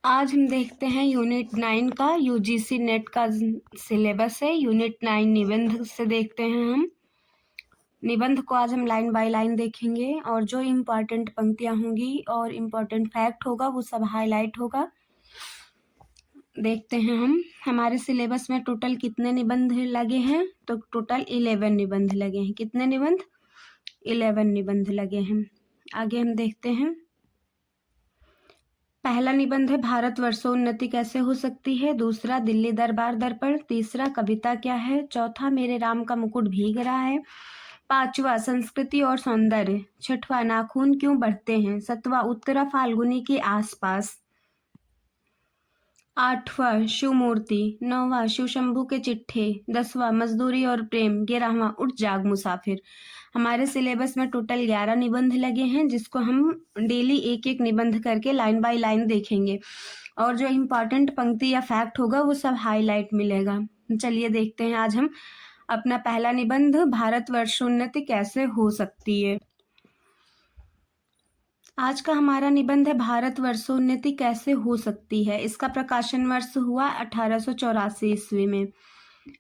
आज हम देखते हैं यूनिट 9 का यूजीसी नेट का सिलेबस है। यूनिट 9 निबंध से देखते हैं हम। निबंध को आज हम लाइन बाय लाइन देखेंगे और जो इम्पोर्टेंट पंक्तियां होंगी और इम्पोर्टेंट फैक्ट होगा वो सब हाईलाइट होगा। देखते हैं हम हमारे सिलेबस में टोटल कितने निबंध लगे हैं। तो टोटल 11 निबंध लगे हैं। कितने निबंध? 11 निबंध लगे हैं। आगे हम देखते हैं। पहला निबंध है भारत वर्षोन्नति कैसे हो सकती है। दूसरा दिल्ली दरबार दर्पण। तीसरा कविता क्या है। चौथा मेरे राम का मुकुट भीग रहा है। पांचवा संस्कृति और सौंदर्य। छठवां नाखून क्यों बढ़ते हैं। सातवां उत्तरा फाल्गुनी के आसपास। आठवां शिव मूर्ति। नौवां शिव शंभू के चिट्ठे। 10वां मजदूरी और प्रेम। 11वां उठ जाग मुसाफिर। हमारे सिलेबस में टोटल 11 निबंध लगे हैं जिसको हम डेली एक एक निबंध करके लाइन बाय लाइन देखेंगे और जो इम्पोर्टेंट पंक्ति या फैक्ट होगा वो सब हाईलाइट मिलेगा। चलिए देखते हैं आज हम अपना पहला निबंध भारत वर्षोन्नति कैसे हो सकती है। आज का हमारा निबंध है भारत वर्षोन्नति कैसे हो सकती है। इसका प्रकाशन वर्ष हुआ 1884 ईस्वी में।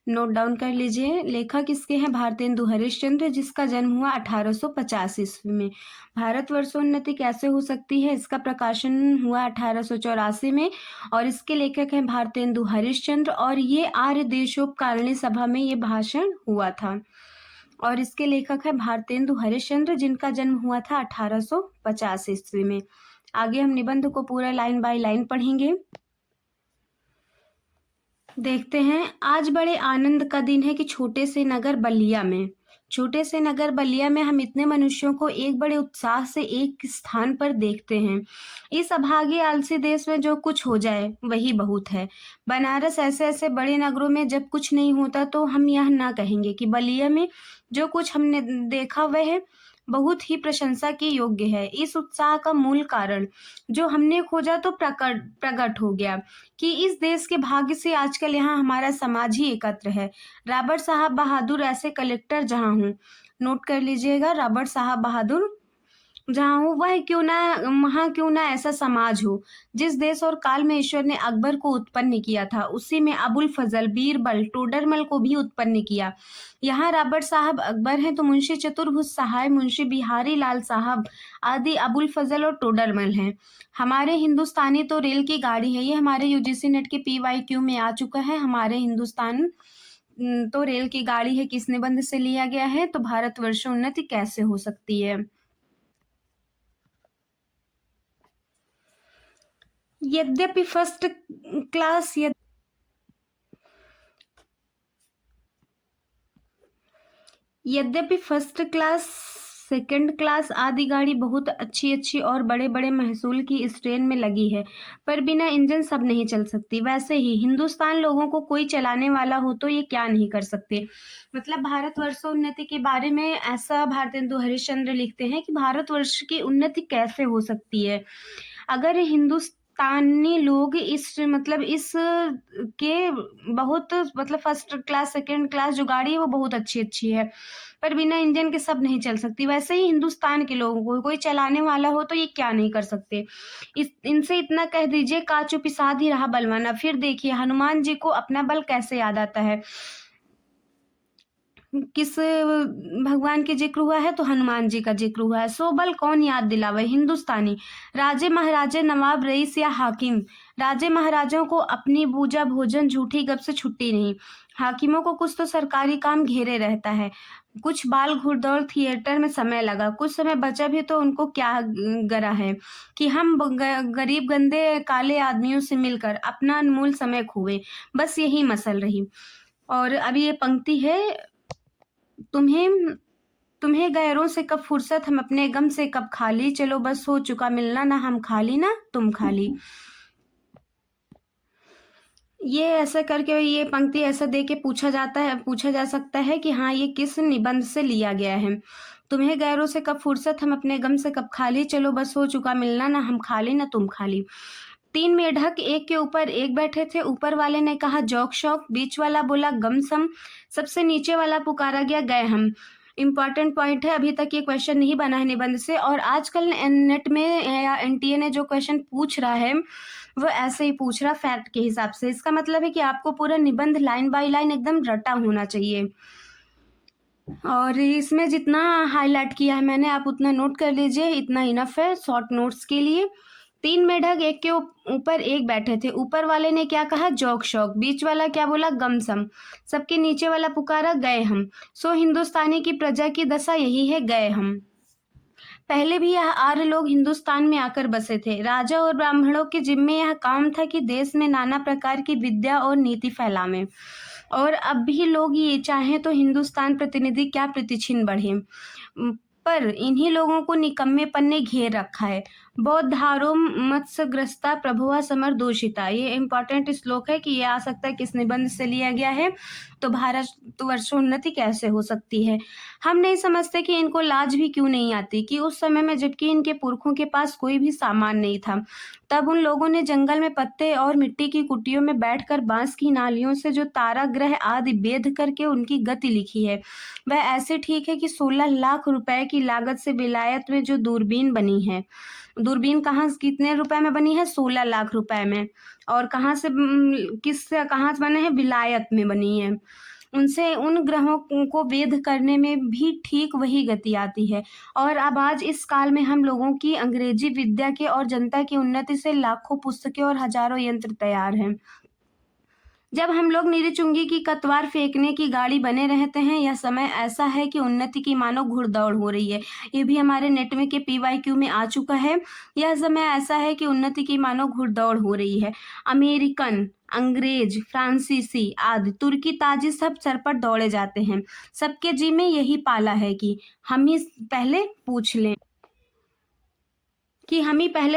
नोट डाउन कर लीजिए। लेखक किसके हैं? भारतेंदु हरिश्चंद्र, जिसका जन्म हुआ 1850 ईस्वी में। भारत वर्षोन्नति कैसे हो सकती है, इसका प्रकाशन हुआ 1884 में और इसके लेखक हैं भारतेंदु हरिश्चंद्र और ये आर्य देशोपकारिणी सभा में ये भाषण हुआ था और इसके लेखक है भारतेंदु हरिश्चंद्र, जिनका जन्म हुआ था 1850 ईस्वी में। आगे हम निबंध को पूरा लाइन बाय लाइन पढ़ेंगे। देखते हैं। आज बड़े आनंद का दिन है कि छोटे से नगर बलिया में हम इतने मनुष्यों को एक बड़े उत्साह से एक स्थान पर देखते हैं। इस अभागे आलसी देश में जो कुछ हो जाए वही बहुत है। बनारस ऐसे ऐसे बड़े नगरों में जब कुछ नहीं होता तो हम यह ना कहेंगे कि बलिया में जो कुछ हमने देखा वह बहुत ही प्रशंसा के योग्य है। इस उत्साह का मूल कारण जो हमने खोजा तो प्रकट हो गया कि इस देश के भाग्य से आजकल यहाँ हमारा समाज ही एकत्र है। रॉबर्ट साहब बहादुर ऐसे कलेक्टर जहाँ हूँ, नोट कर लीजिएगा, रॉबर्ट साहब बहादुर जहाँ हो वह क्यों ना वहाँ क्यों ना ऐसा समाज हो। जिस देश और काल में ईश्वर ने अकबर को उत्पन्न किया था उसी में अबुल फजल, बीरबल, टोडरमल को भी उत्पन्न किया। यहाँ रॉबर्ट साहब अकबर हैं तो मुंशी चतुर्भुज सहाय, मुंशी बिहारी लाल साहब आदि अबुल फजल और टोडरमल हैं। हमारे हिंदुस्तानी तो रेल की गाड़ी है। ये हमारे यूजीसी नेट के PYQ में आ चुका है। हमारे हिंदुस्तान तो रेल की गाड़ी है किस निबंध से लिया गया है। तो भारत वर्षोन्नति कैसे हो सकती है। यद्यपि फर्स्ट क्लास सेकंड क्लास आदि गाड़ी बहुत अच्छी और बड़े बड़े महसूल की इस ट्रेन में लगी है पर बिना इंजन सब नहीं चल सकती। वैसे ही हिंदुस्तान लोगों को कोई चलाने वाला हो तो ये क्या नहीं कर सकते। मतलब भारत वर्षोन्नति के बारे में ऐसा भारतेंदु हरिश्चंद्र लिखते हैं कि भारतवर्ष की उन्नति कैसे हो सकती है अगर हिंदुस्तानी लोग इस के बहुत फर्स्ट क्लास सेकंड क्लास जो गाड़ी है वो बहुत अच्छी है पर बिना इंजन के सब नहीं चल सकती। वैसे ही हिंदुस्तान के लोगों को कोई चलाने वाला हो तो ये क्या नहीं कर सकते। इनसे इतना कह दीजिए काचू पिसाद ही रहा बलवाना। फिर देखिए हनुमान जी को अपना बल कैसे याद आता है। किस भगवान के जिक्र हुआ है तो हनुमान जी का जिक्र हुआ है। सो बल कौन याद दिलावे। हिंदुस्तानी राजे महाराजे नवाब रईस या हाकिम। राजे महाराजों को अपनी पूजा भोजन झूठी गप से छुट्टी नहीं। हाकिमों को कुछ तो सरकारी काम घेरे रहता है। कुछ बाल घुड़दौड़ थिएटर में समय लगा, कुछ समय बचा भी तो उनको क्या गरा है कि हम गरीब गंदे काले आदमियों से मिलकर अपना अनमोल समय खोए। बस यही मसल रही। और अभी ये पंक्ति है, तुम्हें गैरों से कब फुर्सत, हम अपने गम से कब खाली। चलो बस हो चुका मिलना, ना हम खाली ना तुम खाली। ये ऐसा करके ये पंक्ति ऐसा दे के पूछा जा सकता है कि हाँ ये किस निबंध से लिया गया है। तुम्हें गैरों से कब फुर्सत, हम अपने गम से कब खाली। चलो बस हो चुका मिलना, ना हम खाली ना तुम खाली। 3 मेढक एक के ऊपर एक बैठे थे। ऊपर वाले ने कहा जौक शौक, बीच वाला बोला गम सम, सबसे नीचे वाला पुकारा गया गए हम। इम्पॉर्टेंट पॉइंट है, अभी तक ये क्वेश्चन नहीं बना है निबंध से। और आजकल नेट में या एनटीए ने जो क्वेश्चन पूछ रहा है वो ऐसे ही पूछ रहा फैक्ट के हिसाब से। इसका मतलब है कि आपको पूरा निबंध लाइन बाय लाइन एकदम रटा होना चाहिए। और इसमें जितना हाईलाइट किया है मैंने आप उतना नोट कर लीजिए, इतना इनफ है शॉर्ट नोट्स के लिए। 3 मेढक एक के ऊपर एक बैठे थे। ऊपर वाले ने क्या कहा? जोक शौक। बीच वाला क्या बोला? गम सम। सबके नीचे वाला पुकारा गए हम। सो हिंदुस्तानी की प्रजा की दशा यही है, गए हम। पहले भी यह आर्य लोग हिंदुस्तान में आकर बसे थे। राजा और ब्राह्मणों के जिम्मे यह काम था कि देश में नाना प्रकार की विद्या और नीति फैलावें। और अब भी लोग ये चाहें तो हिंदुस्तान प्रतिनिधि क्या प्रतिछिन बढ़े, पर इन्हीं लोगों को निकम्मेपन ने घेर रखा है। बौद्ध धारो मत्स्यग्रस्ता प्रभुआ समर दूषिता। ये इंपॉर्टेंट श्लोक है कि ये आ सकता है किस निबंध से लिया गया है। तो भारतवर्षोन्नति कैसे हो सकती है? हम नहीं समझते कि इनको लाज भी क्यों नहीं आती कि उस समय में जबकि इनके पुरखों के पास कोई भी सामान नहीं था, तब उन लोगों ने जंगल में पत्ते और मिट्टी की कुटियों में बैठकर बांस की नालियों से जो तारा ग्रह आदि भेद करके उनकी गति लिखी है वह ऐसे ठीक है कि 16 लाख रुपए की लागत से विलायत में जो दूरबीन बनी है। दूरबीन कहाँ कितने रुपए में बनी है? 16 लाख रुपए में। और कहाँ से कहाँ से बने हैं? विलायत में बनी है। उनसे उन ग्रहों को वेध करने में भी ठीक वही गति आती है। और अब आज इस काल में हम लोगों की अंग्रेजी विद्या के और जनता की उन्नति से लाखों पुस्तकें और हजारों यंत्र तैयार हैं। जब हम लोग नीरे-चुंगी की कतवार फेंकने की गाड़ी बने रहते हैं, यह समय ऐसा है कि उन्नति की मानो घुड़दौड़ हो रही है। ये भी हमारे नेट में के पीवाईक्यू में आ चुका है। यह समय ऐसा है कि उन्नति की मानो घुड़दौड़ हो रही है। अमेरिकन, अंग्रेज, फ्रांसीसी आदि तुर्की ताजी सब सर पर दौड़े जाते हैं। सबके जी में यही पाला है कि हम ही पहले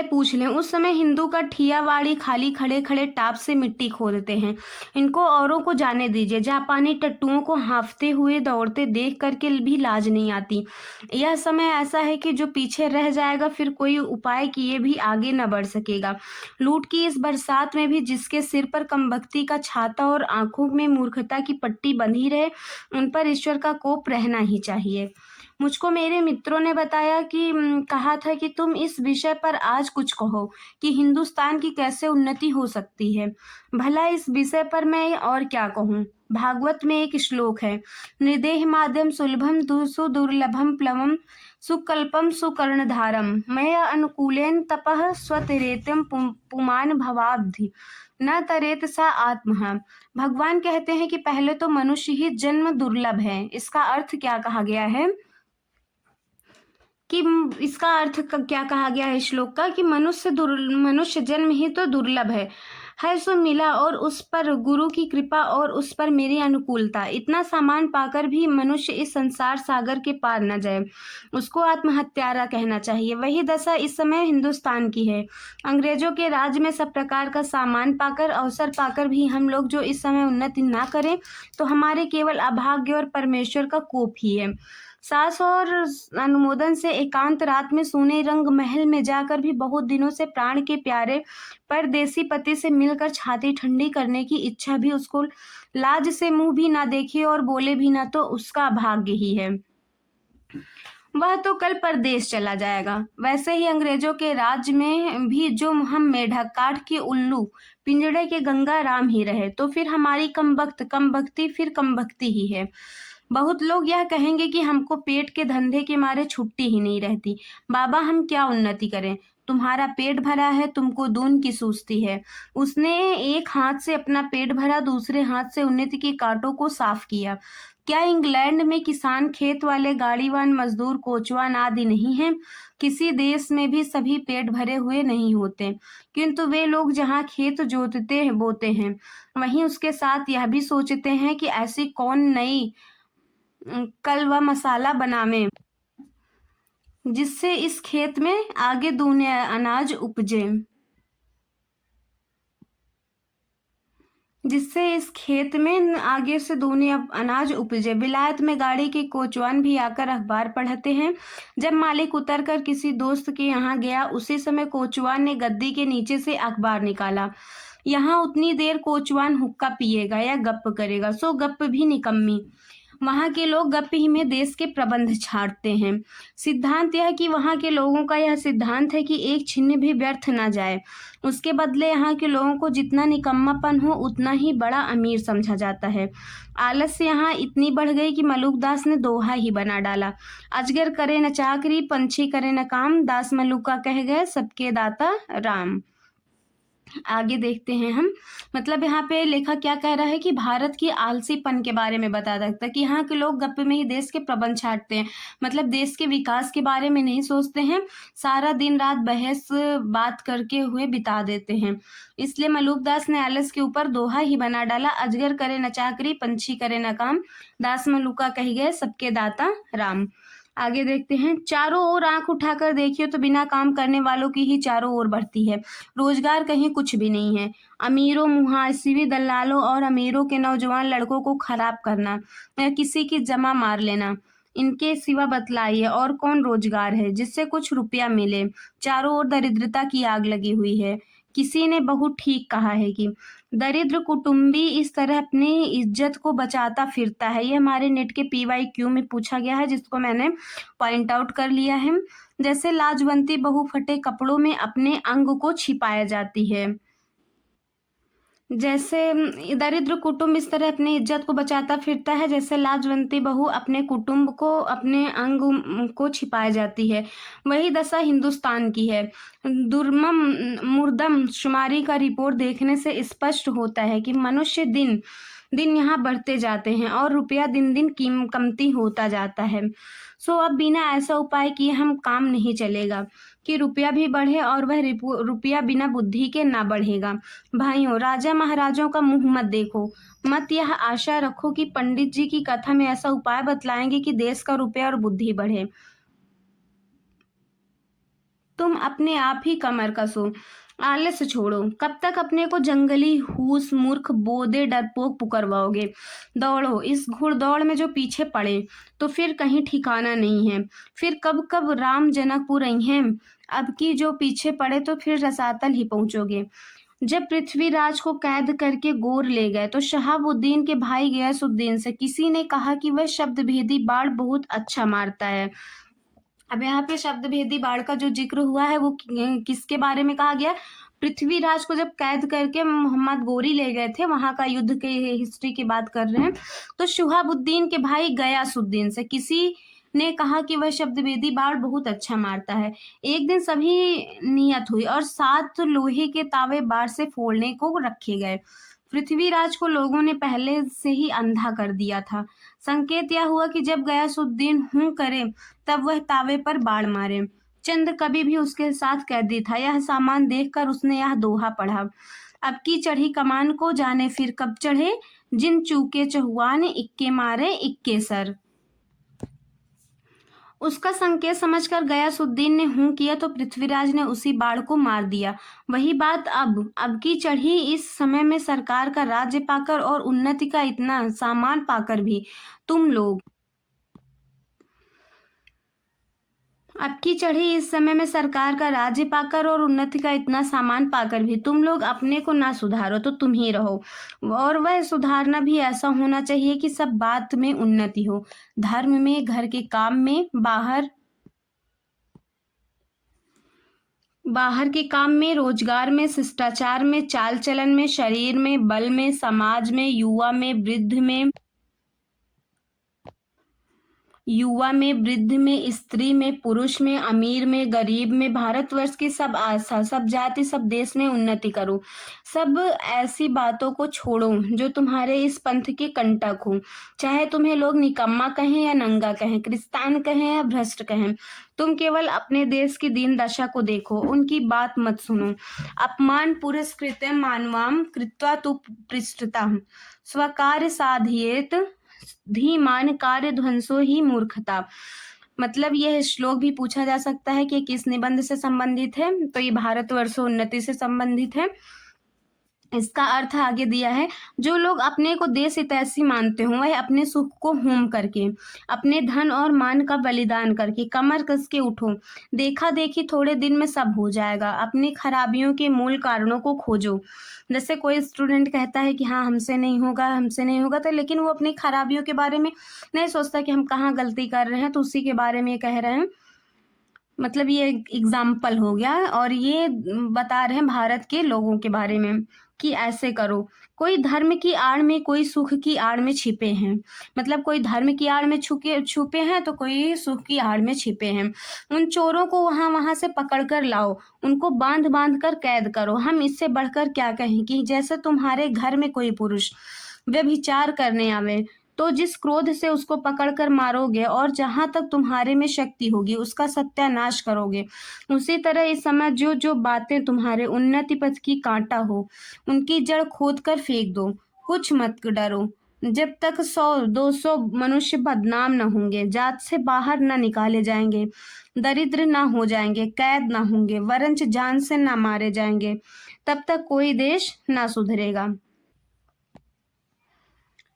पूछ लें उस समय हिंदू का ठियावाड़ी खाली खड़े खड़े टाप से मिट्टी खोदते हैं। इनको औरों को जाने दीजिए। जापानी टट्टुओं को हाँफते हुए दौड़ते देख करके भी लाज नहीं आती। यह समय ऐसा है कि जो पीछे रह जाएगा फिर कोई उपाय किए भी आगे न बढ़ सकेगा। लूट की इस बरसात में भी जिसके सिर पर कमबख्ती का छाता और आंखों में मूर्खता की पट्टी बंधी रहे, उन पर ईश्वर का कोप रहना ही चाहिए। मुझको मेरे मित्रों ने बताया कि कहा था कि तुम इस विषय पर आज कुछ कहो कि हिंदुस्तान की कैसे उन्नति हो सकती है। भला इस विषय पर मैं और क्या कहूँ? भागवत में एक श्लोक है, निदेह माध्यम सुलभम सुदुर्लभम प्लवम सुकल्पम सुकर्णधारम मया अनुकूलेन तपः स्वतिरेत्यम पुमान भवाब्धि न तरेत सा आत्मः। भगवान कहते हैं कि पहले तो मनुष्य ही जन्म दुर्लभ है। इसका अर्थ क्या कहा गया है कि इसका अर्थ क्या कहा गया है श्लोक का कि मनुष्य जन्म ही तो दुर्लभ है सो मिला, और उस पर गुरु की कृपा और उस पर मेरी अनुकूलता। इतना सामान पाकर भी मनुष्य इस संसार सागर के पार न जाए, उसको आत्महत्यारा कहना चाहिए। वही दशा इस समय हिंदुस्तान की है। अंग्रेजों के राज में सब प्रकार का सामान पाकर, अवसर पाकर भी हम लोग जो इस समय उन्नति ना करें तो हमारे केवल अभाग्य और परमेश्वर का कोप ही है। सास और अनुमोदन से एकांत रात में सोने रंग महल में जाकर भी बहुत दिनों से प्राण के प्यारे परदेसी पति से मिलकर छाती ठंडी करने की इच्छा भी उसको लाज से मुंह भी ना देखे और बोले भी ना, तो उसका भाग्य ही है। वह तो कल परदेश चला जाएगा। वैसे ही अंग्रेजों के राज्य में भी जो हम मेढक काठ के उल्लू पिंजड़े के गंगा राम ही रहे, तो फिर हमारी कमबख्ती फिर कमबख्ती ही है। बहुत लोग यह कहेंगे कि हमको पेट के धंधे के मारे छुट्टी ही नहीं रहती। बाबा हम क्या उन्नति करें? तुम्हारा पेट भरा है, तुमको दून की सूझती है। उसने एक हाथ से अपना पेट भरा, दूसरे हाथ से उन्नति के कांटों को साफ किया। क्या इंग्लैंड में किसान, खेत वाले, गाड़ीवान, मजदूर, कोचवान आदि नहीं हैं? किसी देश में भी सभी पेट भरे हुए नहीं होते, किंतु वे लोग जहाँ खेत जोतते बोते हैं वहीं उसके साथ यह भी सोचते हैं कि ऐसी कौन नई कल व मसाला बनावे जिससे इस खेत में आगे दूने अनाज उपजे, विलायत में गाड़ी के कोचवान भी आकर अखबार पढ़ते हैं। जब मालिक उतरकर किसी दोस्त के यहाँ गया, उसी समय कोचवान ने गद्दी के नीचे से अखबार निकाला। यहाँ उतनी देर कोचवान हुक्का पिएगा या गप करेगा, सो गप भी निकम्मी। वहाँ के लोग गप ही में देश के प्रबंध छांटते हैं। सिद्धांत यह कि वहाँ के लोगों का यह सिद्धांत है कि एक छिन्न भी व्यर्थ ना जाए। उसके बदले यहाँ के लोगों को जितना निकम्मापन हो उतना ही बड़ा अमीर समझा जाता है। आलस्य यहाँ इतनी बढ़ गई कि मलुकदास ने दोहा ही बना डाला। अजगर करे न चाकरी, पंछी करे न काम, दास मलुका कह गए सबके दाता राम। आगे देखते हैं हम। मतलब यहाँ पे लेखक क्या कह रहा है कि भारत की आलसीपन के बारे में बता सकता है कि यहाँ के लोग गप्पे में ही देश के प्रबंध छांटते हैं। मतलब देश के विकास के बारे में नहीं सोचते हैं, सारा दिन रात बहस बात करके हुए बिता देते हैं। इसलिए मलुकदास ने आलस के ऊपर दोहा ही बना डाला, अजगर करे न चाकरी, पंछी करे न काम, दास मलुका कह गए सबके दाता राम। आगे देखते हैं। चारों ओर आंख उठाकर देखिए तो बिना काम करने वालों की ही चारों ओर बढ़ती है। रोजगार कहीं कुछ भी नहीं है। अमीरों, मुहासिबी, दलालों और अमीरों के नौजवान लड़कों को खराब करना या किसी की जमा मार लेना, इनके सिवा बतलाइए और कौन रोजगार है जिससे कुछ रुपया मिले। चारों ओर दरिद्रता की आग लगी हुई है। किसी ने बहुत ठीक कहा है कि दरिद्र कुटुंबी इस तरह अपनी इज्जत को बचाता फिरता है। ये हमारे नेट के PYQ में पूछा गया है, जिसको मैंने पॉइंट आउट कर लिया है। जैसे लाजवंती बहू फटे कपड़ों में अपने अंग को छिपाया जाती है। जैसे दरिद्र कुटुंब इस तरह अपनी इज्जत को बचाता फिरता है, जैसे लाजवंती बहू अपने कुटुंब को, अपने अंग को छिपाई जाती है। वही दशा हिंदुस्तान की है। दुर्मम मुर्दम शुमारी का रिपोर्ट देखने से स्पष्ट होता है कि मनुष्य दिन दिन यहाँ बढ़ते जाते हैं और रुपया दिन दिन कमती होता जाता है। सो अब बिना ऐसा उपाय किए हम काम नहीं चलेगा कि रुपया भी बढ़े और वह रुपया बिना बुद्धि के ना बढ़ेगा। भाइयों, राजा महाराजों का मुंह मत देखो, मत यह आशा रखो कि पंडित जी की कथा में ऐसा उपाय बतलाएंगे कि देश का रुपया और बुद्धि बढ़े। तुम अपने आप ही कमर कसो, आलस छोड़ो। कब तक अपने को जंगली हूस, मूर्ख, बोदे, डरपोक पुकारवाओगे? दौड़ो, इस घुड़दौड़ में जो पीछे पड़े तो फिर कहीं ठिकाना नहीं है। फिर कब कब राम जनकपुर आई हैं, अब की जो पीछे पड़े तो फिर रसातल ही पहुंचोगे। जब पृथ्वीराज को कैद करके गोर ले गए तो शहाबुद्दीन के भाई गयासुद्दीन से किसी ने कहा कि वह शब्द भेदी बाण बहुत अच्छा मारता है। अब यहाँ पे शब्द भेदी बाण का जो जिक्र हुआ है वो किसके बारे में कहा गया? पृथ्वीराज को जब कैद करके मोहम्मद गोरी ले गए थे, वहां का युद्ध के हिस्ट्री की बात कर रहे हैं। तो शुहाबुद्दीन के भाई गयासुद्दीन से किसी ने कहा कि वह शब्दभेदी बाण बहुत अच्छा मारता है। एक दिन सभी नियत हुई और 7 लोहे के तावे बाण से फोड़ने को रखे गए। पृथ्वीराज को लोगों ने पहले से ही अंधा कर दिया था। संकेत यह हुआ कि जब गयासुद्दीन हूं करे तब वह तावे पर बाण मारे। चंद्र कभी भी उसके साथ कैदी था। यह सामान देखकर उसने यह दोहा पढ़ा, अब की चढ़ी कमान को जाने फिर कब चढ़े, जिन चूके चहुआन इक्के मारे इक्के सर। उसका संकेत समझकर गयासुद्दीन ने हूं किया तो पृथ्वीराज ने उसी बाण को मार दिया। वही बात अब की चढ़ी इस समय में सरकार का राज्य पाकर और उन्नति का इतना सामान पाकर भी तुम लोग अब की चढ़ी इस समय में सरकार का राज्य पाकर और उन्नति का इतना सामान पाकर भी तुम लोग अपने को ना सुधारो तो तुम ही रहो। और वह सुधारना भी ऐसा होना चाहिए कि सब बात में उन्नति हो, धर्म में, घर के काम में, बाहर के काम में, रोजगार में, शिष्टाचार में, चाल चलन में, शरीर में, बल में, समाज में, युवा में, वृद्ध में, स्त्री में, पुरुष में, अमीर में, गरीब में, भारतवर्ष की सब आस्था, सब जाति, सब देश में उन्नति करो। सब ऐसी बातों को छोड़ो जो तुम्हारे इस पंथ के कंटक हो, चाहे तुम्हें लोग निकम्मा कहें या नंगा कहें, क्रिस्तान कहें या भ्रष्ट कहें। तुम केवल अपने देश की दीन दशा को देखो, उनकी बात मत सुनो। अपमान पुरस्कृत्यं मानवाम कृत्वा तु पृष्ठतः स्वकार्य साधयेत धीमान कार्य ध्वंसो ही मूर्खता। मतलब यह श्लोक भी पूछा जा सकता है कि किस निबंध से संबंधित है, तो ये भारतवर्षोन्नति से संबंधित है। इसका अर्थ आगे दिया है, जो लोग अपने को देश हितैषी मानते हों वह अपने सुख को होम करके, अपने धन और मान का बलिदान करके कमर कस के उठो। देखा देखी थोड़े दिन में सब हो जाएगा। अपनी खराबियों के मूल कारणों को खोजो। जैसे कोई स्टूडेंट कहता है कि हाँ हमसे नहीं होगा, हमसे नहीं होगा, तो लेकिन वो अपनी खराबियों के बारे में नहीं सोचता कि हम कहाँ गलती कर रहे हैं, तो उसी के बारे में ये कह रहे हैं। मतलब ये एग्जाम्पल हो गया, और ये बता रहे हैं भारत के लोगों के बारे में कि ऐसे करो। कोई धर्म की आड़ में, कोई सुख की आड़ में छिपे हैं। मतलब कोई धर्म की आड़ में छुपे हैं, तो कोई सुख की आड़ में छिपे हैं। उन चोरों को वहां से पकड़ कर लाओ, उनको बांध बांध कर कैद करो। हम इससे बढ़कर क्या कहें कि जैसे तुम्हारे घर में कोई पुरुष व्यभिचार करने आवे, तो जिस क्रोध से उसको पकड़कर मारोगे और जहां तक तुम्हारे में शक्ति होगी उसका सत्यानाश करोगे, उसी तरह इस समय जो जो बातें तुम्हारे उन्नति पथ की कांटा हो उनकी जड़ खोद कर फेंक दो। कुछ मत डरो, जब तक 100-200 मनुष्य बदनाम न होंगे, जात से बाहर न निकाले जाएंगे, दरिद्र न हो जाएंगे, कैद न होंगे, वरंच जान से न मारे जाएंगे, तब तक कोई देश न सुधरेगा।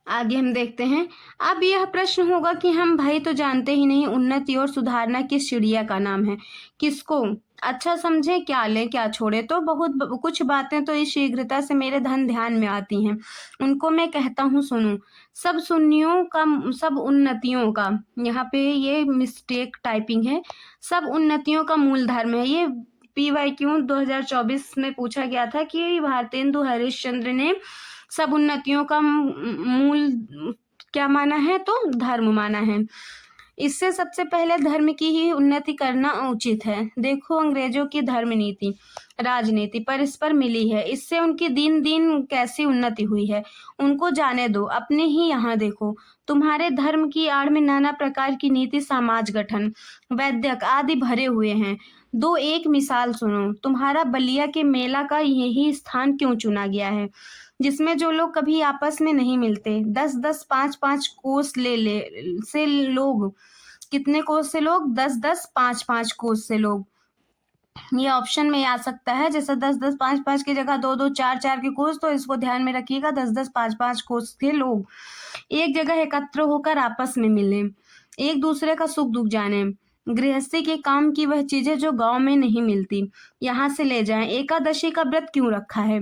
आगे हम देखते हैं। अब यह प्रश्न होगा कि हम भाई तो जानते ही नहीं उन्नति और सुधारना किस चिड़िया का नाम है, किसको अच्छा समझे, क्या ले क्या छोड़े। तो कुछ बातें तो इस शीघ्रता से मेरे ध्यान में आती हैं, उनको मैं कहता हूँ सुनो। सब सुन्नियों का, सब उन्नतियों का, यहाँ पे ये मिस्टेक टाइपिंग है, सब उन्नतियों का मूल धर्म है। ये PYQ 2024 में पूछा गया था कि भारतेंदु हरिश्चंद्र ने सब उन्नतियों का मूल क्या माना है, तो धर्म माना है। इससे सबसे पहले धर्म की ही उन्नति करना उचित है। देखो अंग्रेजों की धर्म नीति राजनीति परस्पर मिली है, इससे उनकी दिन दिन कैसी उन्नति हुई है उनको जाने दो। अपने ही यहाँ देखो, तुम्हारे धर्म की आड़ में नाना प्रकार की नीति, समाज गठन, वैद्यक आदि भरे हुए हैं। दो एक मिसाल सुनो, तुम्हारा बलिया के मेला का यही स्थान क्यों चुना गया है, जिसमें जो लोग कभी आपस में नहीं मिलते, 10-10 5-5 कोस ले से लोग, कितने कोस से लोग, 10-10 5-5 कोस से लोग। ये ऑप्शन में आ सकता है, जैसे 10-10 5-5 की जगह 2-2 4-4 के कोस, तो इसको ध्यान में रखिएगा, 10-10 5-5 कोस के लोग एक जगह एकत्र होकर आपस में मिले, एक दूसरे का सुख दुख जाने, गृहस्थी के काम की वह चीजें जो गांव में नहीं मिलती यहाँ से ले जाएं। एकादशी का व्रत क्यों रखा है,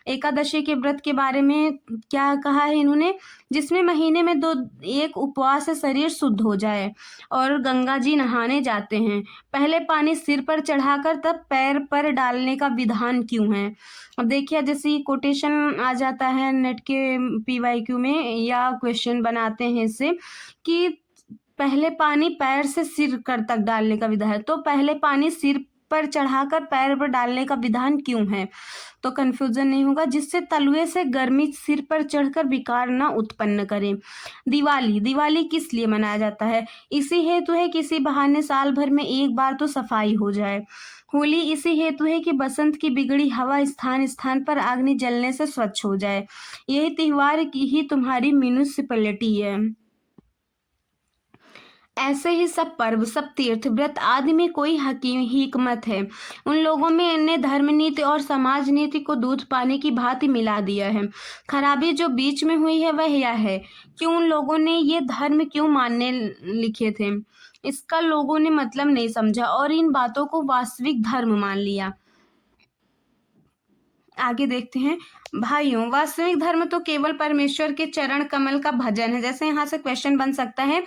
एकादशी के व्रत के बारे में क्या कहा है इन्होंने, जिसमें महीने में एक उपवास से शरीर शुद्ध हो जाए। और गंगा जी नहाने जाते हैं, पहले पानी सिर पर चढ़ाकर तब पैर पर डालने का विधान क्यों है। अब देखिए, जैसे कोटेशन आ जाता है नेट के PYQ में, या क्वेश्चन बनाते हैं इससे कि पहले पानी पैर से सिर कर तक डालने का विधान है, तो पहले पानी सिर पर चढ़ाकर पैर पर डालने का विधान क्यों है, तो कंफ्यूजन नहीं होगा। जिससे तलुए से गर्मी सिर पर चढ़कर विकार न उत्पन्न करे। दिवाली किस लिए मनाया जाता है, इसी हेतु है किसी बहाने साल भर में एक बार तो सफाई हो जाए। होली इसी हेतु है कि बसंत की बिगड़ी हवा स्थान स्थान पर अग्नि जलने से स्वच्छ हो जाए। यही त्योहार की ही तुम्हारी म्यूनिसिपैलिटी है। ऐसे ही सब पर्व, सब तीर्थ व्रत आदि में कोई हिकमत है। उन लोगों में ने धर्म नीति और समाज नीति को दूध पानी की भांति मिला दिया है। खराबी जो बीच में हुई है वह यह है कि उन लोगों ने ये धर्म क्यों मानने लिखे थे, इसका लोगों ने मतलब नहीं समझा और इन बातों को वास्तविक धर्म मान लिया। आगे देखते हैं। भाइयों, वास्तविक धर्म तो केवल परमेश्वर के चरण कमल का भजन है। जैसे यहाँ से क्वेश्चन बन सकता है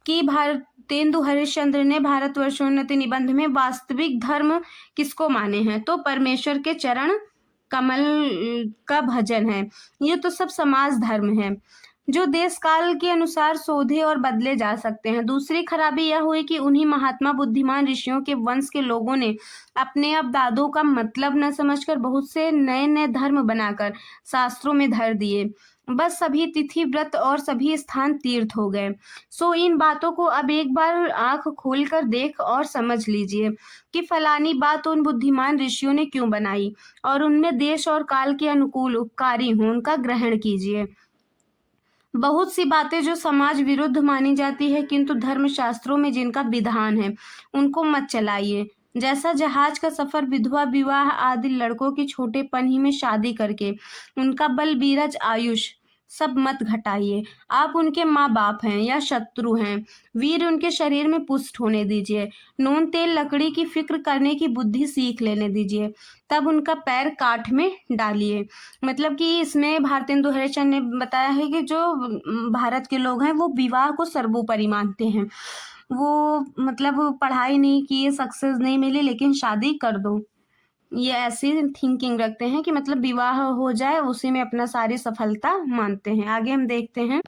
कि भारतेंदु हरिश्चंद्र ने भारतवर्षोन्नति निबंध में वास्तविक धर्म किसको माने हैं, तो परमेश्वर के चरण कमल का भजन है। ये तो सब समाज धर्म है जो देश काल के अनुसार शोधे और बदले जा सकते हैं। दूसरी खराबी यह हुई कि उन्हीं महात्मा बुद्धिमान ऋषियों के वंश के लोगों ने अपने अब दादों का मतलब न समझकर बहुत से नए नए धर्म बनाकर शास्त्रों में धर दिए। बस सभी तिथि व्रत और सभी स्थान तीर्थ हो गए। सो इन बातों को अब एक बार आंख खोलकर देख और समझ लीजिए कि फलानी बात उन बुद्धिमान ऋषियों ने क्यों बनाई और उनमें देश और काल के अनुकूल उपकारी हों उनका ग्रहण कीजिए। बहुत सी बातें जो समाज विरुद्ध मानी जाती है किंतु धर्मशास्त्रों में जिनका विधान है उनको मत चलाइए। जैसा जहाज का सफर, विधवा विवाह आदि लड़कों की छोटेपन ही में शादी करके उनका बल बीरज आयुष सब मत घटाइए। आप उनके माँ बाप हैं या शत्रु हैं, वीर उनके शरीर में पुष्ट होने दीजिए। नून तेल लकड़ी की फिक्र करने की बुद्धि सीख लेने दीजिए, तब उनका पैर काठ में डालिए। मतलब कि इसमें भारतेंदु हरिश्चंद्र ने बताया है कि जो भारत के लोग हैं वो विवाह को सर्वोपरि मानते हैं। वो मतलब पढ़ाई नहीं की, सक्सेस नहीं मिली, लेकिन शादी कर दो, ये ऐसी थिंकिंग रखते हैं कि मतलब विवाह हो जाए उसी में अपना सारी सफलता मानते हैं। आगे हम देखते हैं।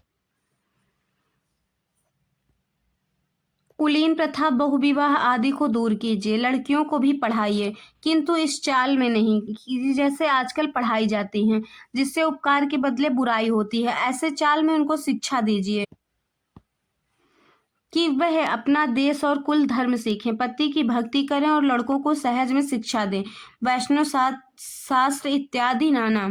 कुलीन प्रथा, बहुविवाह आदि को दूर कीजिए, लड़कियों को भी पढ़ाइए, किंतु इस चाल में नहीं कि जैसे आजकल पढ़ाई जाती हैं, जिससे उपकार के बदले बुराई होती है। ऐसे चाल में उनको शिक्षा दीजिए कि वह अपना देश और कुल धर्म सीखें, पति की भक्ति करें और लड़कों को सहज में शिक्षा दें। वैष्णव शास्त्र इत्यादि नाना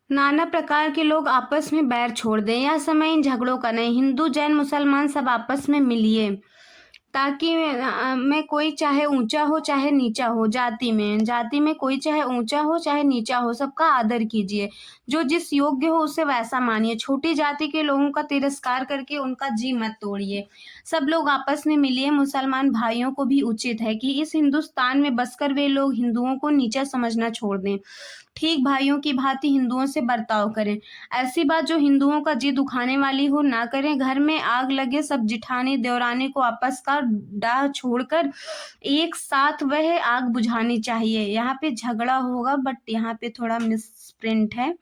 नाना प्रकार के लोग आपस में बैर छोड़ दें। यह समय इन झगड़ों का नहीं, हिंदू जैन मुसलमान सब आपस में मिलिए, ताकि में कोई चाहे ऊंचा हो चाहे नीचा हो, जाति में कोई चाहे ऊंचा हो चाहे नीचा हो, सबका आदर कीजिए। जो जिस योग्य हो उसे वैसा मानिए। छोटी जाति के लोगों का तिरस्कार करके उनका जी मत तोड़िए। सब लोग आपस में मिलिए। मुसलमान भाइयों को भी उचित है कि इस हिंदुस्तान में बसकर वे लोग हिंदुओं को नीचा समझना छोड़ दें, ठीक भाइयों की भांति हिंदुओं से बर्ताव करें। ऐसी बात जो हिंदुओं का जी दुखाने वाली हो ना करें। घर में आग लगे सब जिठानी देवरानी को आपस का डाह छोड़कर एक साथ वह आग बुझानी चाहिए। यहाँ पे झगड़ा होगा बट यहाँ पे थोड़ा मिसप्रिंट है,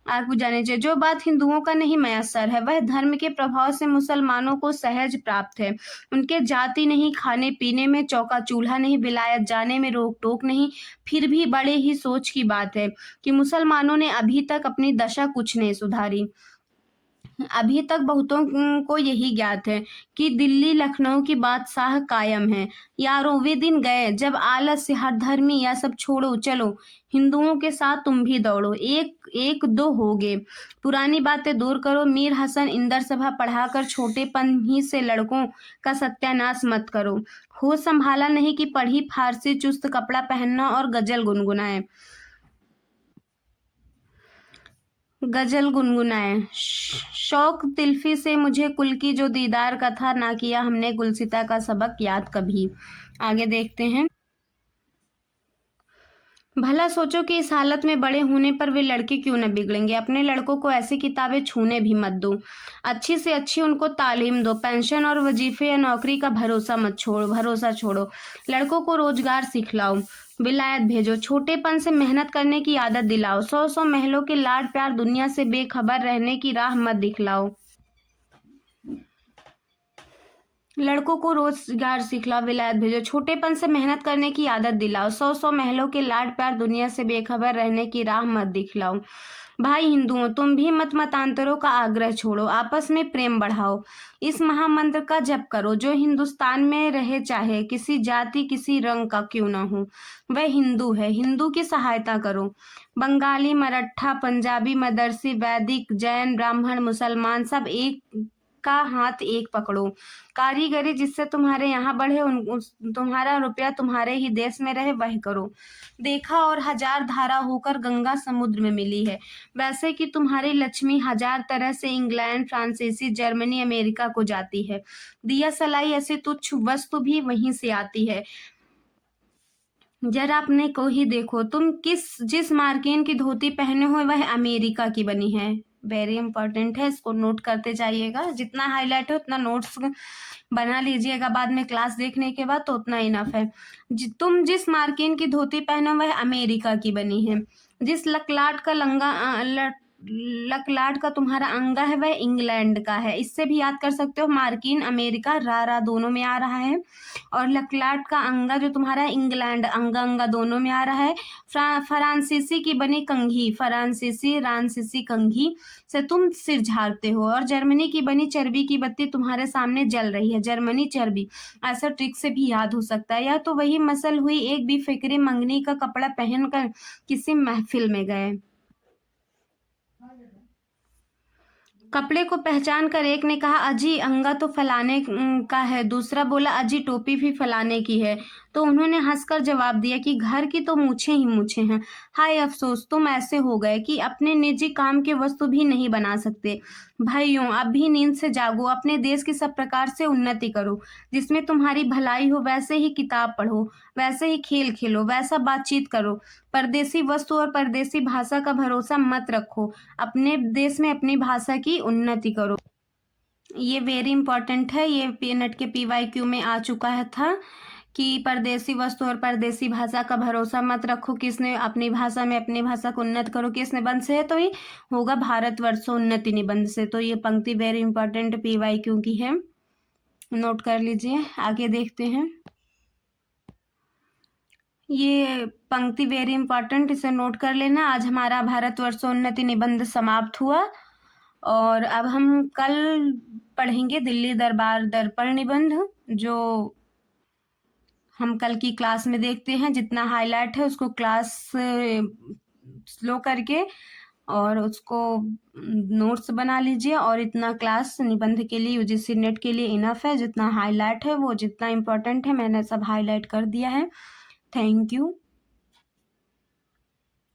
आग बुझानी चाहिए। जो बात हिंदुओं का नहीं मयस्सर है वह धर्म के प्रभाव से मुसलमानों को सहज प्राप्त है। उनके जाति नहीं, खाने पीने में चौका चूल्हा नहीं, विलायत जाने में रोक टोक नहीं। फिर भी बड़े ही सोच की बात है कि मुसलमानों ने अभी तक अपनी दशा कुछ नहीं सुधारी। अभी तक बहुतों को यही ज्ञात है कि दिल्ली लखनऊ की बादशाह कायम है। यारों वे दिन गए जब आलस्य, हर धर्मी या सब छोड़ो, चलो हिंदुओं के साथ तुम भी दौड़ो, एक एक दो होगे। पुरानी बातें दूर करो। मीर हसन इंदर सभा पढ़ाकर छोटेपन ही से लड़कों का सत्यानाश मत करो। होश संभाला नहीं कि पढ़ी फारसी चुस्त कपड़ा पहनना और गजल गुनगुनाए। शौक तिल्फी से मुझे कुल की जो दीदार का था, ना किया हमने गुलसिता का सबक याद कभी। आगे देखते हैं। भला सोचो कि इस हालत में बड़े होने पर वे लड़के क्यों न बिगड़ेंगे। अपने लड़कों को ऐसी किताबें छूने भी मत दो। अच्छी से अच्छी उनको तालीम दो। पेंशन और वजीफे या नौकरी का भरोसा छोड़ो। लड़कों को रोजगार सिखलाओ, विलायत भेजो। छोटेपन से मेहनत करने की आदत दिलाओ। 100 महलों के लाड प्यार दुनिया से बेखबर रहने की राह मत दिखलाओ। लड़कों को रोजगार सिखलाओ, विलायत भेजो। छोटेपन से मेहनत करने की आदत दिलाओ। 100 महलों के लाड प्यार दुनिया से बेखबर रहने की राह मत दिखलाओ। भाई हिंदुओं, तुम भी मतांतरों का आग्रह छोड़ो, आपस में प्रेम बढ़ाओ। इस महामंत्र का जप करो। जो हिंदुस्तान में रहे, चाहे किसी जाति किसी रंग का क्यों ना हो, वह हिंदू है। हिंदू की सहायता करो। बंगाली, मराठा, पंजाबी, मदरसी, वैदिक, जैन, ब्राह्मण, मुसलमान सब एक का हाथ एक पकड़ो। कारीगरी जिससे तुम्हारे यहाँ बढ़े, तुम्हारा रुपया तुम्हारे ही देश में रहे, वह करो। देखा और हजार धारा होकर गंगा समुद्र में मिली है, वैसे कि तुम्हारी लक्ष्मी हजार तरह से इंग्लैंड, फ्रांसीसी, जर्मनी, अमेरिका को जाती है। दिया सलाई ऐसी तुच्छ वस्तु भी वहीं से आती है। जरा अपने को ही देखो, तुम जिस मार्किन की धोती पहने हो वह अमेरिका की बनी है। वेरी इंपॉर्टेंट है, इसको नोट करते जाइएगा। जितना हाईलाइट है उतना नोट्स बना लीजिएगा बाद में क्लास देखने के बाद, तो उतना इनफ है। तुम जिस मार्किन की धोती पहने हो वह अमेरिका की बनी है। जिस लकलाट का तुम्हारा अंगा है वह इंग्लैंड का है। इससे भी याद कर सकते हो, मार्किन अमेरिका रा दोनों में आ रहा है, और लकलाट का अंगा जो तुम्हारा इंग्लैंड अंगा दोनों में आ रहा है। फ्रांसीसी की बनी कंघी, फ्रांसीसी कंघी से तुम सिर झाड़ते हो, और जर्मनी की बनी चर्बी की बत्ती तुम्हारे सामने जल रही है। जर्मनी चर्बी ऐसा ट्रिक से भी याद हो सकता है। या तो वही मसल हुई एक भी फिक्री मंगनी का कपड़ा पहनकर किसी महफिल में गए। कपड़े को पहचान कर एक ने कहा, अजी अंगा तो फलाने का है। दूसरा बोला, अजी टोपी भी फलाने की है। तो उन्होंने हंसकर जवाब दिया कि घर की तो मूछें ही मूछें हैं। हाय अफसोस, तुम ऐसे हो गए कि अपने निजी काम के वस्तु भी नहीं बना सकते। भाइयों, अब भी नींद से जागो, अपने देश की सब प्रकार से उन्नति करो। जिसमें तुम्हारी भलाई हो वैसे ही किताब पढ़ो, वैसे ही खेल खेलो, वैसा बातचीत करो। परदेसी वस्तु और परदेसी भाषा का भरोसा मत रखो। अपने देश में अपनी भाषा की उन्नति करो। ये वेरी इंपॉर्टेंट है, ये नेट के PYQ में आ चुका है था कि परदेसी वस्तु और परदेसी भाषा का भरोसा मत रखो। किसने अपनी भाषा में अपनी भाषा को उन्नत करो, किस निबंध से है? तो ये होगा भारतवर्षोन्नति निबंध से। तो ये पंक्ति वेरी इंपॉर्टेंट PYQ की है, नोट कर लीजिए। आगे देखते हैं। ये पंक्ति वेरी इंपॉर्टेंट, इसे नोट कर लेना। आज हमारा भारतवर्षोन्नति निबंध समाप्त हुआ और अब हम कल पढ़ेंगे दिल्ली दरबार दर्पण निबंध, जो हम कल की क्लास में देखते हैं। जितना हाईलाइट है उसको क्लास स्लो करके और उसको नोट्स बना लीजिए। और इतना क्लास निबंध के लिए UGC नेट के लिए इनफ है। जितना हाईलाइट है वो जितना इम्पोर्टेंट है मैंने सब हाईलाइट कर दिया है। Thank you.